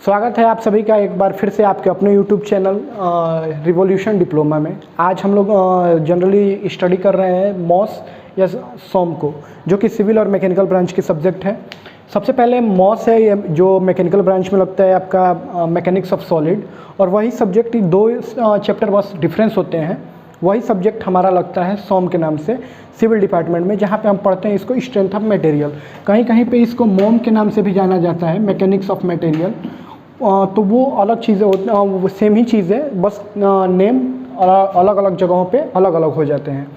स्वागत है आप सभी का एक बार फिर से आपके अपने YouTube चैनल रिवॉल्यूशन डिप्लोमा में। आज हम लोग जनरली स्टडी कर रहे हैं मॉस या सोम को, जो कि सिविल और मैकेनिकल ब्रांच के सब्जेक्ट है। सबसे पहले मॉस है, ये जो मैकेनिकल ब्रांच में लगता है आपका मैकेनिक्स ऑफ सॉलिड, और वही सब्जेक्ट दो चैप्टर बस डिफरेंस होते हैं। वही सब्जेक्ट हमारा लगता है सोम के नाम से सिविल डिपार्टमेंट में, जहाँ पे हम पढ़ते हैं इसको स्ट्रेंथ ऑफ मटेरियल। कहीं कहीं पे इसको मोम के नाम से भी जाना जाता है, मैकेनिक्स ऑफ मटेरियल। तो वो अलग चीज़ें होती हैं, वो सेम ही चीज़ है, बस नेम अलग अलग जगहों पे अलग अलग हो जाते हैं।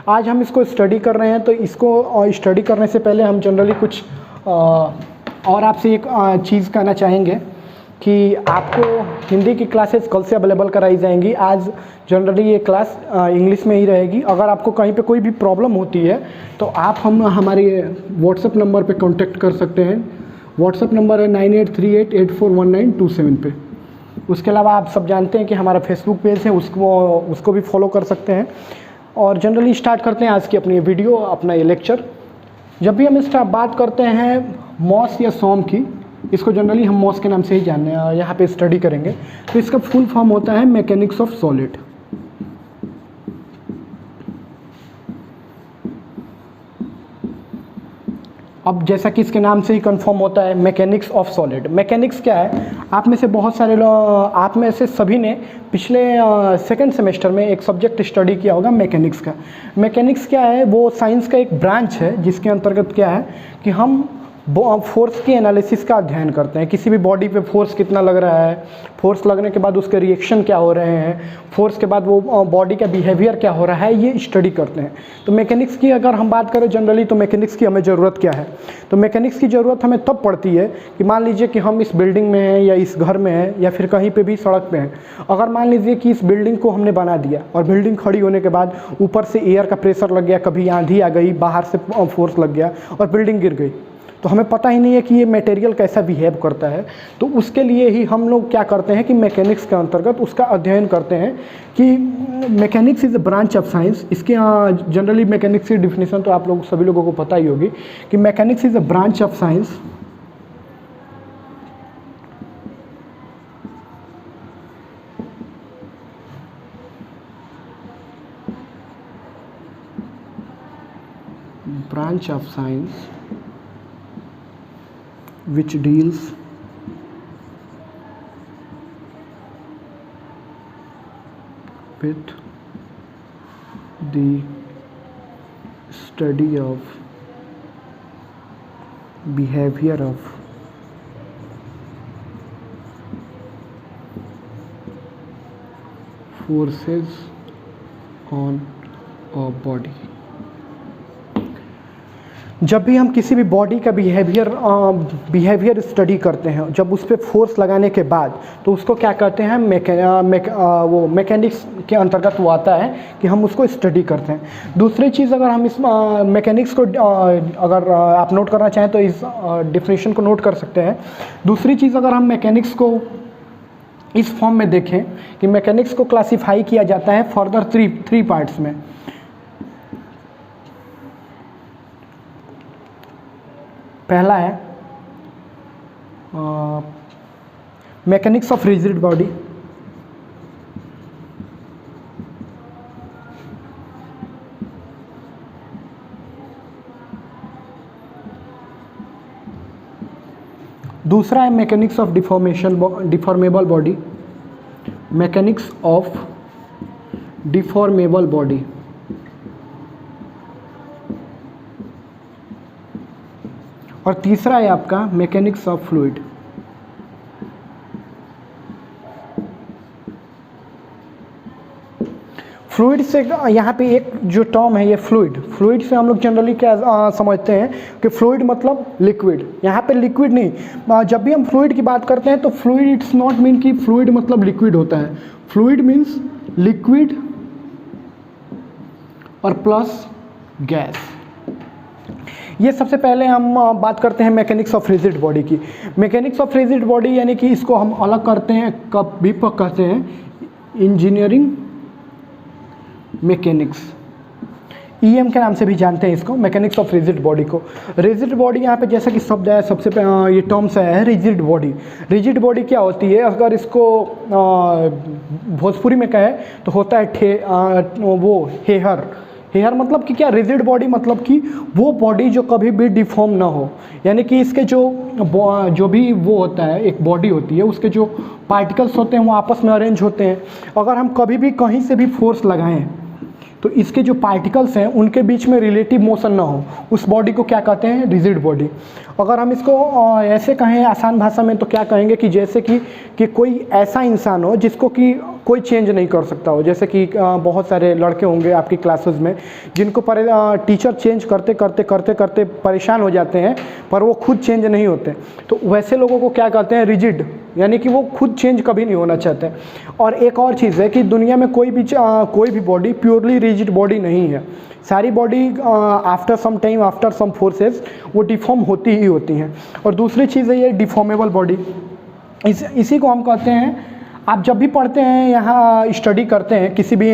आज हम इसको स्टडी कर रहे हैं, तो इसको स्टडी करने से पहले हम जनरली कुछ और आपसे एक चीज़ कहना चाहेंगे कि आपको हिंदी की क्लासेस कल से अवेलेबल कराई जाएंगी। आज जनरली ये क्लास इंग्लिश में ही रहेगी। अगर आपको कहीं पे कोई भी प्रॉब्लम होती है तो आप हमारे व्हाट्सएप नंबर पे कांटेक्ट कर सकते हैं। व्हाट्सएप नंबर है 9838841927 पे। उसके अलावा आप सब जानते हैं कि हमारा फेसबुक पेज है, उसको भी फॉलो कर सकते हैं। और जनरली स्टार्ट करते हैं आज की अपनी वीडियो, अपना ये लेक्चर। जब भी हम इस बात करते हैं मॉस या सोम की, इसको जनरली हम मॉस के नाम से ही जानते हैं, यहाँ पे स्टडी करेंगे। तो इसका फुल फॉर्म होता है मैकेनिक्स ऑफ सॉलिड। अब जैसा कि इसके नाम से ही कंफर्म होता है मैकेनिक्स ऑफ सॉलिड। मैकेनिक्स क्या है? आप में से बहुत सारे लोग, आप में से सभी ने पिछले सेकंड सेमेस्टर में एक सब्जेक्ट स्टडी किया होगा मैकेनिक्स का। मैकेनिक्स क्या है? वो साइंस का एक ब्रांच है जिसके अंतर्गत क्या है कि हम फोर्स की एनालिसिस का अध्ययन करते हैं। किसी भी बॉडी पे फोर्स कितना लग रहा है, फोर्स लगने के बाद उसके रिएक्शन क्या हो रहे हैं, फोर्स के बाद वो बॉडी का बिहेवियर क्या हो रहा है, ये स्टडी करते हैं। तो मैकेनिक्स की अगर हम बात करें जनरली, तो मैकेनिक्स की हमें ज़रूरत क्या है? तो मैकेनिक्स की ज़रूरत हमें तब पड़ती है कि मान लीजिए कि हम इस बिल्डिंग में हैं या इस घर में हैं या फिर कहीं पर भी सड़क पर हैं। अगर मान लीजिए कि इस बिल्डिंग को हमने बना दिया और बिल्डिंग खड़ी होने के बाद ऊपर से एयर का प्रेशर लग गया, कभी आंधी आ गई, बाहर से फोर्स लग गया और बिल्डिंग गिर गई, तो हमें पता ही नहीं है कि ये मटेरियल कैसा बिहेव करता है। तो उसके लिए ही हम लोग क्या करते हैं कि मैकेनिक्स के अंतर्गत उसका अध्ययन करते हैं कि mechanics is a branch of science. इसके जनरली मैकेनिक्स की डिफिनीशन तो आप लोग सभी लोगों को पता ही होगी कि mechanics is a branch of science which deals with the study of behavior of forces on a body। जब भी हम किसी भी बॉडी का बिहेवियर स्टडी करते हैं, जब उस पर फोर्स लगाने के बाद, तो उसको क्या करते हैं वो मैकेनिक्स के अंतर्गत वो आता है कि हम उसको स्टडी करते हैं। दूसरी चीज़, अगर हम इस मैकेनिक्स को अगर आप नोट करना चाहें तो इस डिफिनीशन को नोट कर सकते हैं। दूसरी चीज़, अगर हम मैकेनिक्स को इस फॉर्म में देखें कि मैकेनिक्स को क्लासीफाई किया जाता है फर्दर थ्री पार्ट्स में। पहला है मैकेनिक्स ऑफ रिजिड बॉडी, दूसरा है mechanics of deformable body, mechanics of deformable body, और तीसरा है आपका मैकेनिक्स ऑफ फ्लूइड। फ्लूइड से यहाँ पे एक जो टर्म है ये फ्लूइड से हम लोग जनरली क्या समझते हैं कि फ्लूइड मतलब लिक्विड। यहाँ पे लिक्विड नहीं, जब भी हम फ्लूइड की बात करते हैं तो फ्लूइड इट्स नॉट मीन कि फ्लूइड मतलब लिक्विड होता है। फ्लूइड मीन्स लिक्विड और प्लस गैस। ये सबसे पहले हम बात करते हैं मैकेनिक्स ऑफ रिजिड बॉडी की। मैकेनिक्स ऑफ रिजिड बॉडी यानी कि इसको हम अलग करते हैं, कब भी कहते हैं इंजीनियरिंग मैकेनिक्स। EM के नाम से भी जानते हैं इसको, मैकेनिक्स ऑफ रिजिड बॉडी को। रिजिड बॉडी यहाँ पे जैसा कि शब्द है, सबसे ये टर्म्स है रिजिड बॉडी। रिजिड बॉडी क्या होती है, अगर इसको भोजपुरी में कहें तो होता है वो हेहर। हेयर मतलब कि क्या, रिजिड बॉडी मतलब कि वो बॉडी जो कभी भी डिफॉर्म ना हो, यानी कि इसके जो भी वो होता है, एक बॉडी होती है, उसके जो पार्टिकल्स होते हैं वो आपस में अरेंज होते हैं। अगर हम कभी भी कहीं से भी फोर्स लगाएं तो इसके जो पार्टिकल्स हैं उनके बीच में रिलेटिव मोशन ना हो, उस बॉडी को क्या कहते हैं, रिजिड बॉडी। अगर हम इसको ऐसे कहें आसान भाषा में तो क्या कहेंगे कि जैसे कि कोई ऐसा इंसान हो जिसको कि कोई चेंज नहीं कर सकता हो। जैसे कि बहुत सारे लड़के होंगे आपकी क्लासेस में जिनको टीचर चेंज करते करते करते करते परेशान हो जाते हैं, पर वो खुद चेंज नहीं होते, तो वैसे लोगों को क्या कहते हैं, रिजिड, यानी कि वो खुद चेंज कभी नहीं होना चाहते। और एक और चीज़ है कि दुनिया में कोई भी बॉडी प्योरली रिजिड बॉडी नहीं है। सारी body after some time, after some forces वो डिफॉर्म होती ही होती हैं। और दूसरी चीज़ है ये डिफॉर्मेबल बॉडी, इसी को हम कहते हैं। आप जब भी पढ़ते हैं, यहाँ स्टडी करते हैं किसी भी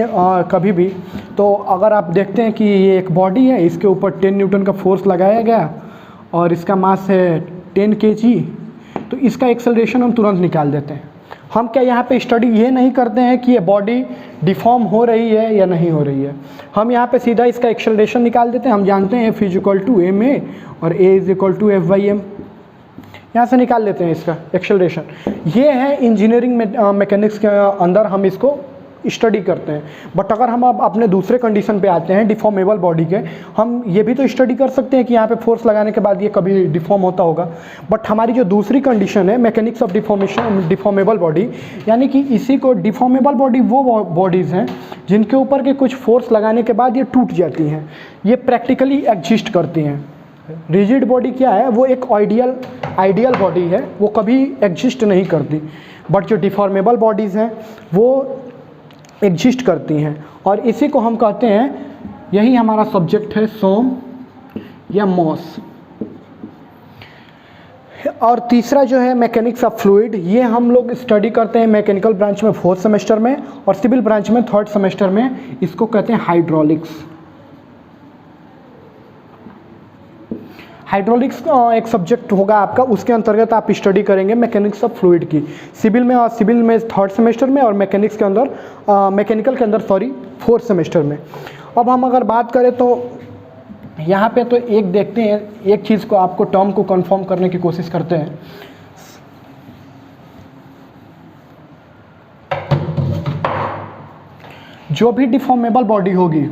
कभी भी, तो अगर आप देखते हैं कि ये एक बॉडी है, इसके ऊपर 10 न्यूटन का फोर्स लगाया गया और इसका मास है 10 kg, तो इसका एक्सेलरेशन हम तुरंत निकाल देते हैं। हम क्या यहाँ पे स्टडी ये नहीं करते हैं कि ये बॉडी डिफॉर्म हो रही है या नहीं हो रही है, हम यहाँ पे सीधा इसका एक्सेलरेशन निकाल देते हैं। हम जानते हैं F = ma और a = F/m, यहाँ से निकाल लेते हैं इसका एक्सेलरेशन। ये है इंजीनियरिंग मैकेनिक्स के अंदर हम इसको स्टडी करते हैं। बट अगर हम अब अपने दूसरे कंडीशन पे आते हैं डिफॉर्मेबल बॉडी के, हम ये भी तो स्टडी कर सकते हैं कि यहाँ पे फोर्स लगाने के बाद ये कभी डिफॉर्म होता होगा। बट हमारी जो दूसरी कंडीशन है मैकेनिक्स ऑफ डिफॉर्मेबल बॉडी, यानी कि इसी को डिफॉर्मेबल बॉडी वो बॉडीज़ हैं जिनके ऊपर के कुछ फोर्स लगाने के बाद ये टूट जाती हैं, ये प्रैक्टिकली एग्जिस्ट करती हैं। रिजिड बॉडी क्या है, वो एक आइडियल बॉडी है, वो कभी एग्जिस्ट नहीं करती। बट जो डिफॉर्मेबल बॉडीज़ हैं वो एग्जिस्ट करती हैं, और इसी को हम कहते हैं, यही हमारा सब्जेक्ट है सोम या मॉस। और तीसरा जो है मैकेनिक्स ऑफ फ्लूइड, ये हम लोग स्टडी करते हैं मैकेनिकल ब्रांच में 4th सेमेस्टर में, और सिविल ब्रांच में 3rd सेमेस्टर में। इसको कहते हैं हाइड्रोलिक्स। हाइड्रोलिक्स एक सब्जेक्ट होगा आपका, उसके अंतर्गत आप स्टडी करेंगे मैकेनिक्स ऑफ फ्लूइड की। सिविल में 3rd सेमेस्टर में, और मैकेनिकल के अंदर 4th सेमेस्टर में। अब हम अगर बात करें तो यहाँ पे तो एक देखते हैं, एक चीज़ को आपको टर्म को कंफर्म करने की कोशिश करते हैं। जो भी डिफॉर्मेबल बॉडी होगी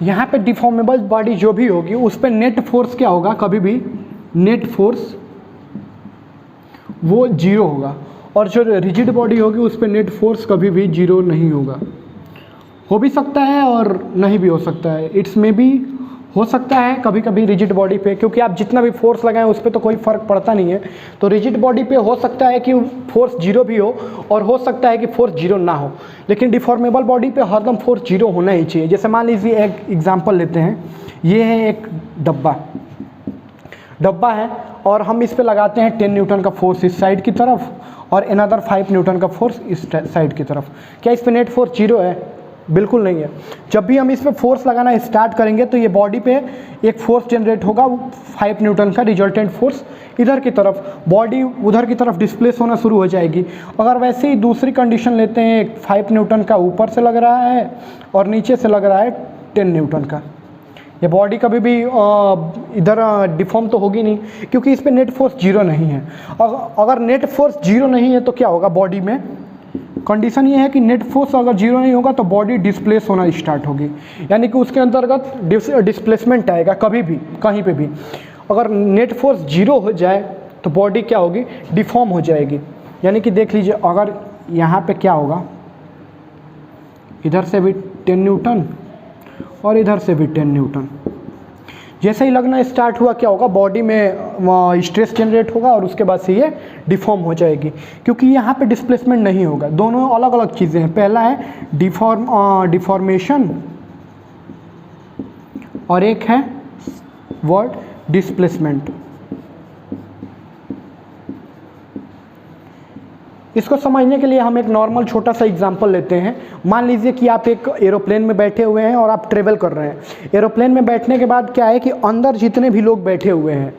यहाँ पे डिफॉर्मेबल बॉडी जो भी होगी उस पर नेट फोर्स क्या होगा, कभी भी नेट फोर्स वो 0 होगा, और जो रिजिड बॉडी होगी उस पर नेट फोर्स कभी भी 0 नहीं होगा। हो भी सकता है और नहीं भी हो सकता है, इट्स में भी हो सकता है कभी कभी रिजिड बॉडी पे, क्योंकि आप जितना भी फोर्स लगाएं उस पर तो कोई फ़र्क पड़ता नहीं है। तो रिजिड बॉडी पे हो सकता है कि फोर्स 0 भी हो, और हो सकता है कि फोर्स 0 ना हो, लेकिन डिफॉर्मेबल बॉडी पे हरदम फोर्स 0 होना ही चाहिए। जैसे मान लीजिए एक एग्जांपल लेते हैं, ये है एक डब्बा है, और हम इस पे लगाते हैं 10 न्यूटन का फोर्स इस साइड की तरफ, और अनदर 5 न्यूटन का फोर्स इस साइड की तरफ। क्या इस पे नेट फोर्स 0 है? बिल्कुल नहीं है। जब भी हम इस पे फोर्स लगाना स्टार्ट करेंगे तो ये बॉडी पे एक फोर्स जनरेट होगा, 5 न्यूटन का रिजल्टेंट फोर्स इधर की तरफ, बॉडी उधर की तरफ डिस्प्लेस होना शुरू हो जाएगी। अगर वैसे ही दूसरी कंडीशन लेते हैं, 5 न्यूटन का ऊपर से लग रहा है और नीचे से लग रहा है 10 न्यूटन का, ये बॉडी कभी भी इधर डिफॉर्म तो होगी नहीं, क्योंकि इस पर नेट फोर्स 0 नहीं है। अगर नेट फोर्स 0 नहीं है तो क्या होगा बॉडी में, कंडीशन ये है कि नेट फोर्स अगर 0 नहीं होगा तो बॉडी डिस्प्लेस होना स्टार्ट होगी, यानी कि उसके अंतर्गत डिस्प्लेसमेंट आएगा कभी भी कहीं पे भी। अगर नेट फोर्स 0 हो जाए तो बॉडी क्या होगी, डिफॉर्म हो जाएगी। यानी कि देख लीजिए, अगर यहाँ पे क्या होगा, इधर से भी 10 न्यूटन और इधर से भी 10 न्यूटन, जैसे ही लगना स्टार्ट हुआ क्या होगा, बॉडी में स्ट्रेस जनरेट होगा और उसके बाद से ये डिफॉर्म हो जाएगी, क्योंकि यहाँ पे डिस्प्लेसमेंट नहीं होगा। दोनों अलग अलग चीज़ें हैं, पहला है डिफॉर्मेशन और एक है वर्ड डिस्प्लेसमेंट। इसको समझने के लिए हम एक नॉर्मल छोटा सा एग्जांपल लेते हैं। मान लीजिए कि आप एक एरोप्लेन में बैठे हुए हैं और आप ट्रेवल कर रहे हैं। एरोप्लेन में बैठने के बाद क्या है कि अंदर जितने भी लोग बैठे हुए हैं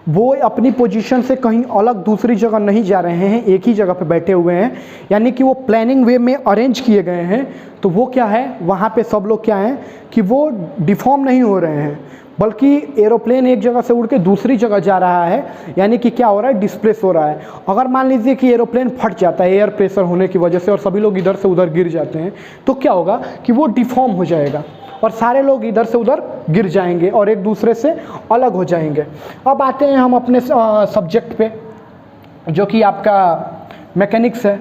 वो अपनी पोजीशन से कहीं अलग दूसरी जगह नहीं जा रहे हैं, एक ही जगह पे बैठे हुए हैं, यानी कि वो प्लानिंग वे में अरेंज किए गए हैं। तो वो क्या है, वहाँ पे सब लोग क्या हैं कि वो डिफॉर्म नहीं हो रहे हैं, बल्कि एरोप्लेन एक जगह से उड़ के दूसरी जगह जा रहा है, यानी कि क्या हो रहा है, डिस्प्लेस हो रहा है। अगर मान लीजिए कि एरोप्लेन फट जाता है एयर प्रेशर होने की वजह से और सभी लोग इधर से उधर गिर जाते हैं, तो क्या होगा कि वो डिफॉर्म हो जाएगा और सारे लोग इधर से उधर गिर जाएंगे और एक दूसरे से अलग हो जाएंगे। अब आते हैं हम अपने सब्जेक्ट पे, जो कि आपका मैकेनिक्स है,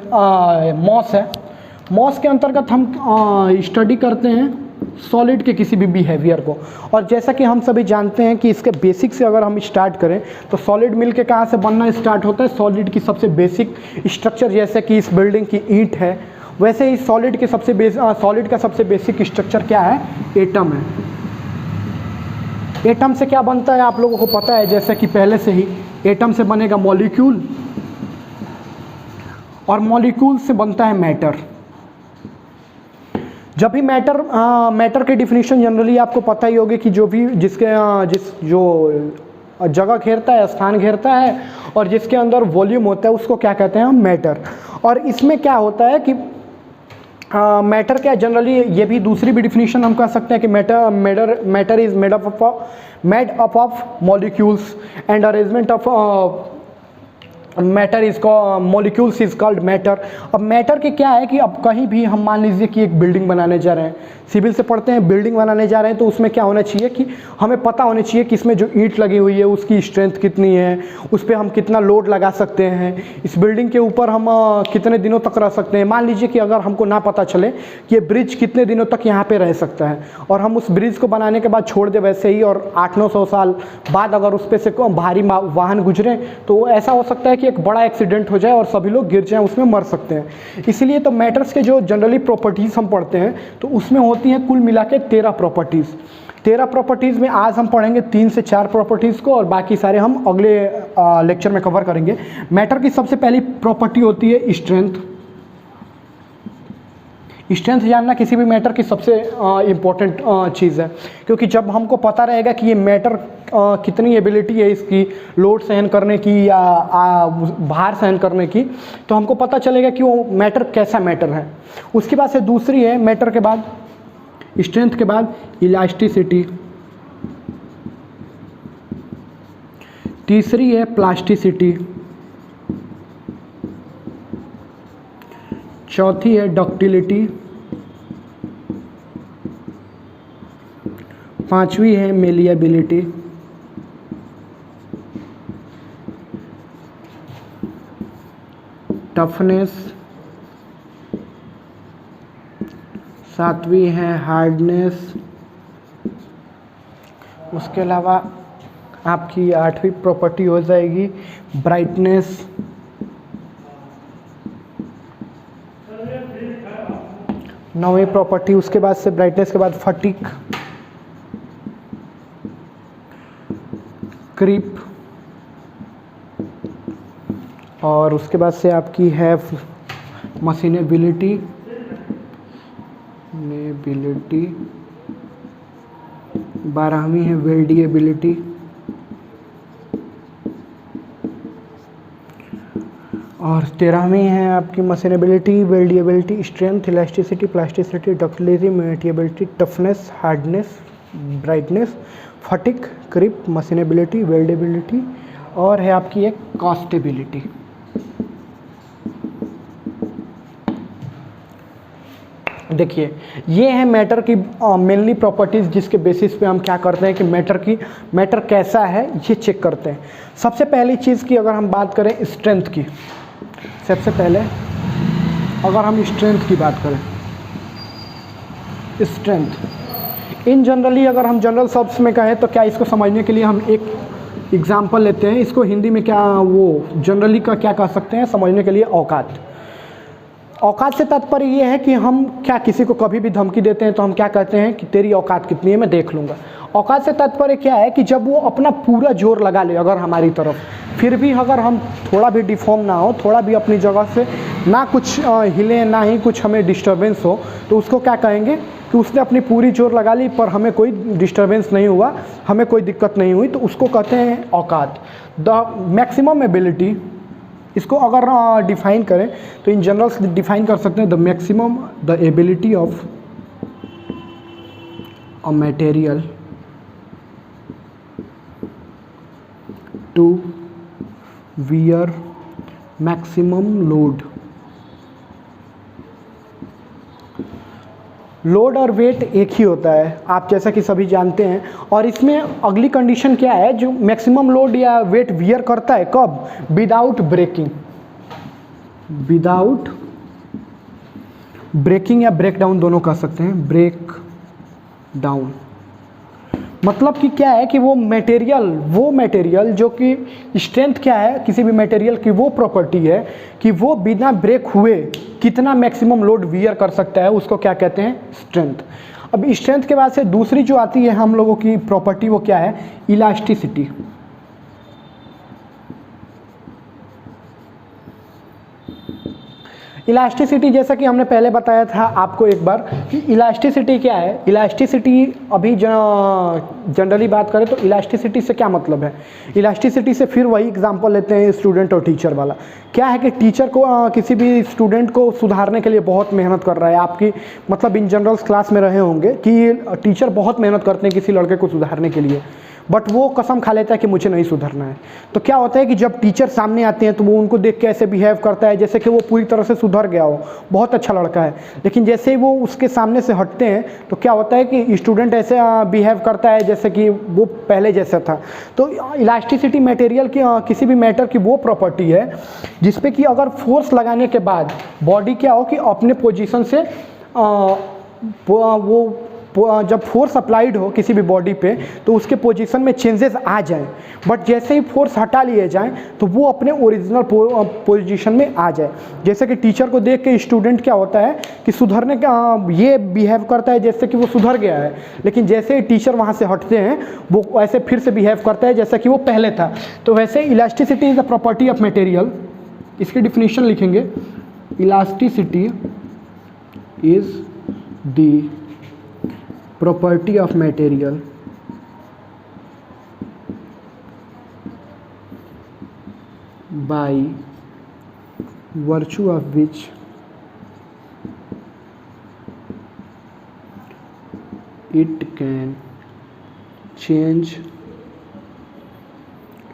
मॉस है। मॉस के अंतर्गत हम स्टडी करते हैं सॉलिड के किसी भी बिहेवियर को। और जैसा कि हम सभी जानते हैं कि इसके बेसिक से अगर हम स्टार्ट करें तो सॉलिड मिल के कहाँ से बनना स्टार्ट होता है। सॉलिड की सबसे बेसिक स्ट्रक्चर, जैसे कि इस बिल्डिंग की ईंट है, वैसे ही सॉलिड का सबसे बेसिक स्ट्रक्चर क्या है, एटम है। एटम से क्या बनता है आप लोगों को पता है, जैसे कि पहले से ही एटम से बनेगा मॉलिक्यूल और मॉलिक्यूल से बनता है मैटर। जब भी मैटर की डिफिनीशन जनरली आपको पता ही होगी कि जो जगह घेरता है, स्थान घेरता है और जिसके अंदर वॉल्यूम होता है उसको क्या कहते हैं हम, मैटर। और इसमें क्या होता है कि मैटर क्या जनरली, ये भी दूसरी भी डिफिनीशन हम कह सकते हैं कि matter is made up of molecules and arrangement of matter is molecules is called matter. अब मैटर के क्या है कि अब कहीं भी हम मान लीजिए कि एक बिल्डिंग बनाने जा रहे हैं, सिविल से पढ़ते हैं, बिल्डिंग बनाने जा रहे हैं, तो उसमें क्या होना चाहिए कि हमें पता होना चाहिए कि इसमें जो ईंट लगी हुई है उसकी स्ट्रेंथ कितनी है, उस पर हम कितना लोड लगा सकते हैं, इस बिल्डिंग के ऊपर हम कितने दिनों तक रह सकते हैं। मान लीजिए कि अगर हमको ना पता चले कि ये ब्रिज कितने दिनों तक यहाँ पे रह सकता है और हम उस ब्रिज को बनाने के बाद छोड़ दें वैसे ही, और 800-900 साल बाद अगर उस पर से भारी वाहन गुजरें तो ऐसा हो सकता है कि एक बड़ा एक्सीडेंट हो जाए और सभी लोग गिर जाएं, उसमें मर सकते हैं। इसीलिए तो मैटर्स के जो जनरली प्रॉपर्टीज़ हम पढ़ते हैं तो उसमें होती हैं कुल मिला के 13 प्रॉपर्टीज़। 13 प्रॉपर्टीज़ में आज हम पढ़ेंगे 3 से 4 प्रॉपर्टीज़ को और बाकी सारे हम अगले लेक्चर में कवर करेंगे। मैटर की सबसे पहली प्रॉपर्टी होती है स्ट्रेंथ। स्ट्रेंथ जानना किसी भी मैटर की सबसे इम्पोर्टेंट चीज़ है, क्योंकि जब हमको पता रहेगा कि ये मैटर कितनी एबिलिटी है इसकी लोड सहन करने की या भार सहन करने की, तो हमको पता चलेगा कि वो मैटर कैसा मैटर है। उसके बाद से दूसरी है मैटर के बाद, स्ट्रेंथ के बाद इलास्टिसिटी, तीसरी है प्लास्टिसिटी, चौथी है डक्टिलिटी, पांचवी है मेलिएबिलिटी, टफनेस, सातवीं है हार्डनेस। उसके अलावा आपकी 8वीं प्रॉपर्टी हो जाएगी ब्राइटनेस, 9वीं प्रॉपर्टी उसके बाद से ब्राइटनेस के बाद फटीग, क्रीप, और उसके बाद से आपकी है मशीनेबिलिटी, 12वीं है वेल्डिएबिलिटी, और 13वीं है आपकी machinability, weldability, strength, elasticity, plasticity, ductility, malleability, toughness, hardness, brightness, fatigue, creep, machinability, weldability, और है आपकी एक कास्टेबिलिटी। देखिए ये है मैटर की मेनली प्रॉपर्टीज़, जिसके बेसिस पे हम क्या करते हैं कि मैटर कैसा है ये चेक करते हैं। सबसे पहली चीज़ की अगर हम बात करें स्ट्रेंथ की, सबसे पहले अगर हम स्ट्रेंथ की बात करें, स्ट्रेंथ इन जनरली अगर हम जनरल शब्द में कहें तो क्या, इसको समझने के लिए हम एक एग्जाम्पल लेते हैं। इसको हिंदी में क्या वो जनरली का क्या कह सकते हैं समझने के लिए, औकात। औकात से तात्पर्य ये है कि हम क्या किसी को कभी भी धमकी देते हैं तो हम क्या कहते हैं कि तेरी औकात कितनी है, मैं देख लूँगा। औकात से तात्पर्य क्या है कि जब वो अपना पूरा जोर लगा ले अगर हमारी तरफ, फिर भी अगर हम थोड़ा भी डिफॉर्म ना हो, थोड़ा भी अपनी जगह से ना कुछ हिले, ना ही कुछ हमें डिस्टर्बेंस हो, तो उसको क्या कहेंगे कि उसने अपनी पूरी जोर लगा ली पर हमें कोई डिस्टर्बेंस नहीं हुआ, हमें कोई दिक्कत नहीं हुई, तो उसको कहते हैं औकात। द मैक्सिमम एबिलिटी, इसको अगर डिफाइन करें तो इन जनरल डिफाइन कर सकते हैं the maximum the ability of a material to bear maximum load. Load और वेट एक ही होता है, आप जैसा कि सभी जानते हैं। और इसमें अगली कंडीशन क्या है, जो मैक्सिमम लोड या वेट वियर करता है कब, विदाउट ब्रेकिंग, विदाउट ब्रेकिंग या ब्रेक डाउन दोनों कह सकते हैं, ब्रेक डाउन। मतलब कि क्या है कि वो मटेरियल जो कि स्ट्रेंथ क्या है किसी भी मटेरियल की, वो प्रॉपर्टी है कि वो बिना ब्रेक हुए कितना मैक्सिमम लोड वियर कर सकता है, उसको क्या कहते हैं, स्ट्रेंथ। अब स्ट्रेंथ के बाद से दूसरी जो आती है हम लोगों की प्रॉपर्टी, वो क्या है, इलास्टिसिटी। इलास्टिसिटी जैसा कि हमने पहले बताया था आपको एक बार कि इलास्टिसिटी क्या है। इलास्टिसिटी अभी जनरली बात करें तो इलास्टिसिटी से क्या मतलब है, इलास्टिसिटी से फिर वही एग्जांपल लेते हैं स्टूडेंट और टीचर वाला। क्या है कि टीचर को किसी भी स्टूडेंट को सुधारने के लिए बहुत मेहनत कर रहा है, आपकी मतलब इन जनरल क्लास में रहे होंगे कि टीचर बहुत मेहनत करते हैं किसी लड़के को सुधारने के लिए, बट वो कसम खा लेता है कि मुझे नहीं सुधरना है। तो क्या होता है कि जब टीचर सामने आते हैं तो वो उनको देख के ऐसे बिहेव करता है जैसे कि वो पूरी तरह से सुधर गया हो, बहुत अच्छा लड़का है। लेकिन जैसे ही वो उसके सामने से हटते हैं तो क्या होता है कि स्टूडेंट ऐसे बिहेव करता है जैसे कि वो पहले जैसा था। तो इलास्टिसिटी मटेरियल की किसी भी मैटर की वो प्रॉपर्टी है जिसपे कि अगर फोर्स लगाने के बाद बॉडी क्या हो कि अपने पोजीशन से जब फोर्स अप्लाइड हो किसी भी बॉडी पे तो उसके पोजीशन में चेंजेस आ जाएं, बट जैसे ही फोर्स हटा लिए जाएं तो वो अपने ओरिजिनल पोजीशन में आ जाए। जैसे कि टीचर को देख के स्टूडेंट क्या होता है कि सुधरने का ये बिहेव करता है जैसे कि वो सुधर गया है, लेकिन जैसे ही टीचर वहाँ से हटते हैं वो ऐसे फिर से बिहेव करता है जैसा कि वो पहले था। तो वैसे elasticity is the property of material, इसकी डिफिनीशन लिखेंगे, elasticity is the property of material by virtue of which it can change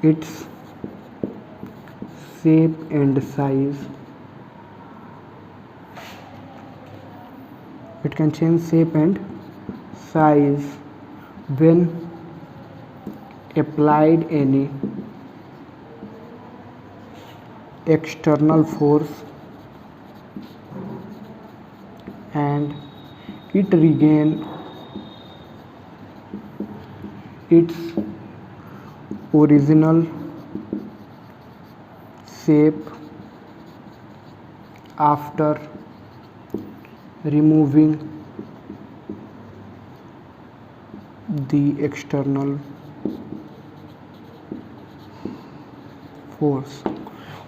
its shape and size. It can change shape and size when applied any external force and it regain its original shape after removing the external force।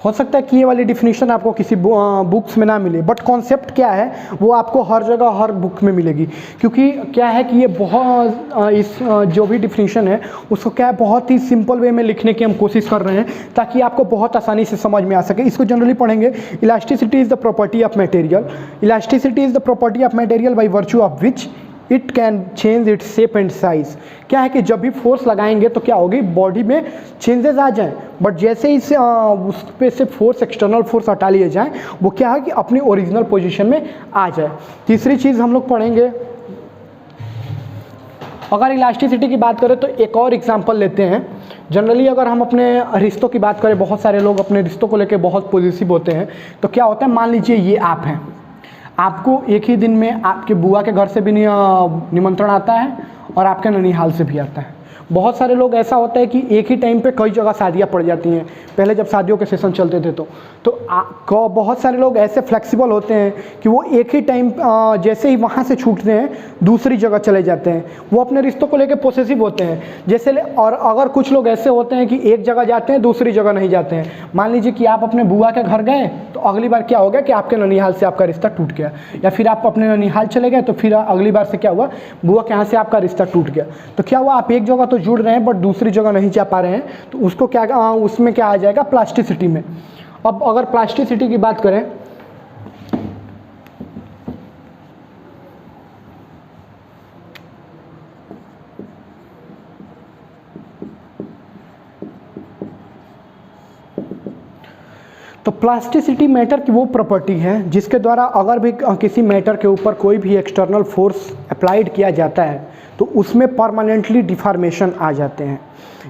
हो सकता है कि ये वाली definition आपको किसी books में ना मिले, बट कॉन्सेप्ट क्या है वो आपको हर जगह हर बुक में मिलेगी। क्योंकि क्या है कि ये बहुत इस जो भी डिफिनीशन है उसको क्या है बहुत ही सिंपल वे में लिखने की हम कोशिश कर रहे हैं ताकि आपको बहुत आसानी से समझ में आ सके। इसको जनरली पढ़ेंगे, elasticity is the property of material, elasticity is the property of material by virtue of which it can change its shape and size. क्या है कि जब भी फोर्स लगाएंगे तो क्या होगी, बॉडी में चेंजेस आ जाएं, बट जैसे ही उस पे से फोर्स एक्सटर्नल फोर्स हटा लिए जाएं वो क्या है कि अपनी ओरिजिनल पोजीशन में आ जाए। तीसरी चीज़ हम लोग पढ़ेंगे, अगर इलास्टिसिटी की बात करें तो एक और एग्जांपल लेते हैं। जनरली अगर हम अपने रिश्तों की बात करें, बहुत सारे लोग अपने रिश्तों को लेकर बहुत पॉजिटिव होते हैं। तो क्या होता है, मान लीजिए ये आप हैं, आपको एक ही दिन में आपके बुआ के घर से भी निमंत्रण आता है और आपके ननिहाल से भी आता है। बहुत सारे लोग ऐसा होता है कि एक ही टाइम पे कई जगह शादियाँ पड़ जाती हैं, पहले जब शादियों के सेशन चलते थे तो बहुत सारे लोग ऐसे फ्लेक्सिबल होते हैं कि वो एक ही टाइम जैसे ही वहाँ से छूटते हैं दूसरी जगह चले जाते हैं, वो अपने रिश्तों को लेकर पॉसेसिव होते हैं जैसे और अगर कुछ लोग ऐसे होते हैं कि एक जगह जाते हैं दूसरी जगह नहीं जाते हैं। मान लीजिए कि आप अपने बुआ के घर गए तो अगली बार क्या हो गया कि आपके ननिहाल से आपका रिश्ता टूट गया, या फिर आप अपने ननिहाल चले गए तो फिर अगली बार से क्या हुआ, बुआ के यहाँ से आपका रिश्ता टूट गया। तो क्या हुआ, आप एक जगह तो जुड़ रहे हैं बट दूसरी जगह नहीं जा पा रहे हैं, तो उसको क्या उसमें क्या आ जाएगा, प्लास्टिसिटी में। अब अगर प्लास्टिसिटी की बात करें तो प्लास्टिसिटी मैटर की वो प्रॉपर्टी है जिसके द्वारा अगर भी किसी मैटर के ऊपर कोई भी एक्सटर्नल फोर्स अप्लाइड किया जाता है तो उसमें परमानेंटली डिफॉर्मेशन आ जाते हैं।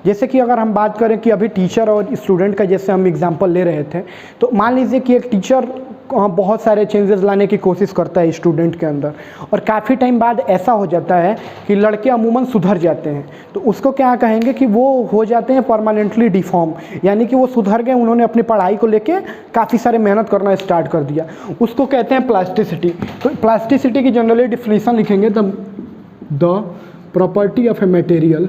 जैसे कि अगर हम बात करें कि अभी टीचर और स्टूडेंट का जैसे हम एग्जांपल ले रहे थे, तो मान लीजिए कि एक टीचर बहुत सारे चेंजेस लाने की कोशिश करता है स्टूडेंट के अंदर, और काफ़ी टाइम बाद ऐसा हो जाता है कि लड़के अमूमन सुधर जाते हैं, तो उसको क्या कहेंगे कि वो हो जाते हैं परमानेंटली डिफॉर्म, यानी कि वो सुधर गए, उन्होंने अपनी पढ़ाई को लेके काफ़ी सारे मेहनत करना स्टार्ट कर दिया, उसको कहते हैं प्लास्टिसिटी। तो प्लास्टिसिटी की जनरली डिफिनीशन लिखेंगे the property of a material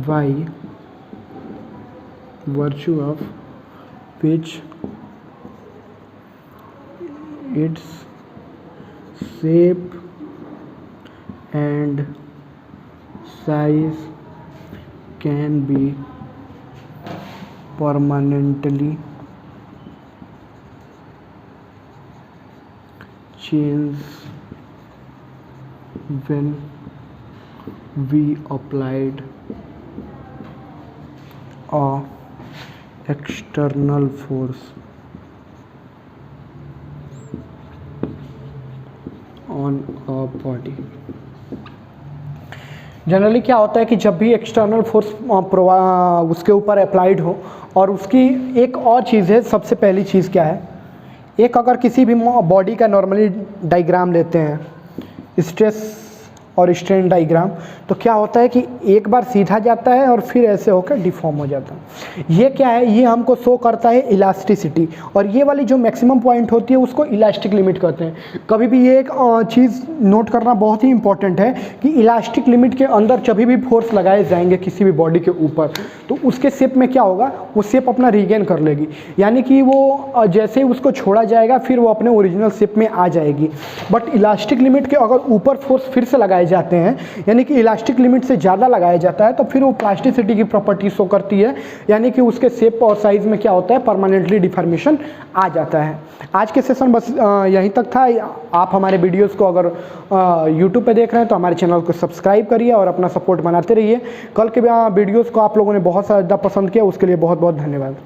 by virtue of which its shape and size can be permanently changed when we applied a external force on a body। Generally क्या होता है कि जब भी external force उसके ऊपर applied हो, और उसकी एक और चीज़ है, सबसे पहली चीज़ क्या है, एक अगर किसी भी बॉडी का नॉर्मली डायग्राम लेते हैं, स्ट्रेस और स्ट्रेन डायग्राम, तो क्या होता है कि एक बार सीधा जाता है और फिर ऐसे होकर डिफॉर्म हो जाता है। ये क्या है, ये हमको शो करता है इलास्टिसिटी, और ये वाली जो मैक्सिमम पॉइंट होती है उसको इलास्टिक लिमिट कहते हैं। कभी भी ये एक चीज़ नोट करना बहुत ही इंपॉर्टेंट है कि इलास्टिक लिमिट के अंदर जब भी फोर्स लगाए जाएंगे किसी भी बॉडी के ऊपर, तो उसके शेप में क्या होगा, वो शेप अपना रीगेन कर लेगी, यानी कि वो जैसे ही उसको छोड़ा जाएगा फिर वो अपने ओरिजिनल शेप में आ जाएगी। बट इलास्टिक लिमिट के अगर ऊपर फोर्स फिर से लगाए जाते हैं, यानी कि इलास्टिक लिमिट से ज़्यादा लगाया जाता है, तो फिर वो प्लास्टिसिटी की प्रॉपर्टी शो करती है, यानी कि उसके शेप और साइज़ में क्या होता है, परमानेंटली डिफॉर्मेशन आ जाता है। आज के सेशन बस यहीं तक था। आप हमारे वीडियोस को अगर यूट्यूब पे देख रहे हैं तो हमारे चैनल को सब्सक्राइब करिए और अपना सपोर्ट बनाते रहिए। कल के वीडियोस को आप लोगों ने बहुत ज़्यादा पसंद किया, उसके लिए बहुत बहुत धन्यवाद।